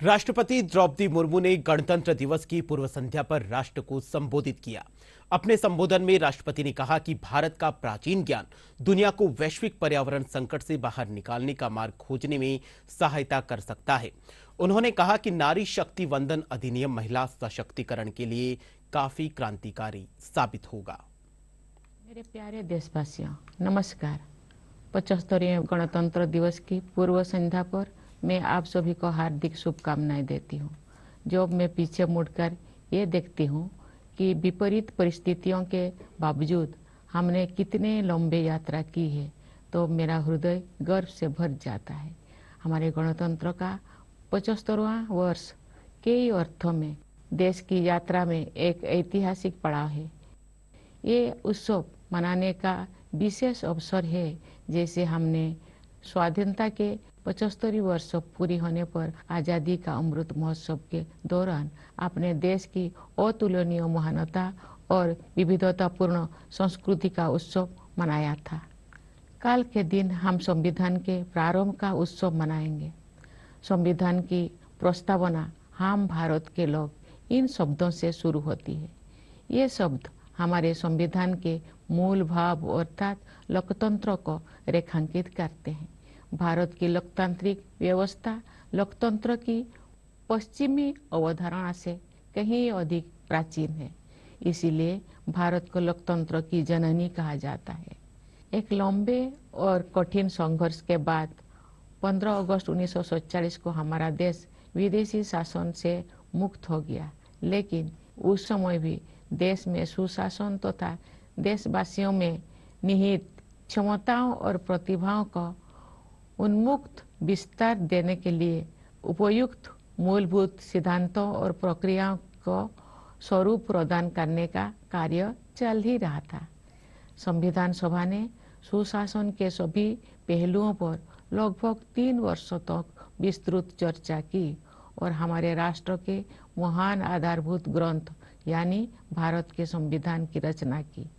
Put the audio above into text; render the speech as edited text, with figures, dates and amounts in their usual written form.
राष्ट्रपति द्रौपदी मुर्मू ने गणतंत्र दिवस की पूर्व संध्या पर राष्ट्र को संबोधित किया। अपने संबोधन में राष्ट्रपति ने कहा कि भारत का प्राचीन ज्ञान दुनिया को वैश्विक पर्यावरण संकट से बाहर निकालने का मार्ग खोजने में सहायता कर सकता है। उन्होंने कहा कि नारी शक्ति वंदन अधिनियम महिला सशक्तिकरण के लिए काफी क्रांतिकारी साबित होगा। मेरे प्यारे देशवासियों, नमस्कार। 75वें गणतंत्र दिवस की पूर्व संध्या पर मैं आप सभी को हार्दिक शुभकामनाएं देती हूँ। जब मैं पीछे मुड़कर ये देखती हूँ कि विपरीत परिस्थितियों के बावजूद हमने कितने लंबे यात्रा की है, तो मेरा हृदय गर्व से भर जाता है। हमारे गणतंत्र का 75वां वर्ष कई अर्थों में देश की यात्रा में एक ऐतिहासिक पड़ाव है। ये उत्सव मनाने का विशेष अवसर है, जैसे हमने स्वाधीनता के 75 वर्ष पूरी होने पर आज़ादी का अमृत महोत्सव के दौरान अपने देश की अतुलनीय महानता और विविधतापूर्ण संस्कृति का उत्सव मनाया था। कल के दिन हम संविधान के प्रारंभ का उत्सव मनाएंगे। संविधान की प्रस्तावना हम भारत के लोग इन शब्दों से शुरू होती है। ये शब्द हमारे संविधान के मूल भाव अर्थात लोकतंत्र को रेखांकित करते हैं। भारत की लोकतांत्रिक व्यवस्था लोकतंत्र की पश्चिमी अवधारणा से कहीं अधिक प्राचीन है। इसीलिए भारत को लोकतंत्र की जननी कहा जाता है। एक लंबे और कठिन संघर्ष के बाद 15 अगस्त 1947 को हमारा देश विदेशी शासन से मुक्त हो गया, लेकिन उस समय भी देश में सुशासन तथा देशवासियों में निहित क्षमताओं और प्रतिभाओं को उन्मुक्त विस्तार देने के लिए उपयुक्त मूलभूत सिद्धांतों और प्रक्रियाओं को स्वरूप प्रदान करने का कार्य चल ही रहा था। संविधान सभा ने सुशासन के सभी पहलुओं पर लगभग 3 वर्षों तक विस्तृत चर्चा की और हमारे राष्ट्र के महान आधारभूत ग्रंथ यानी भारत के संविधान की रचना की।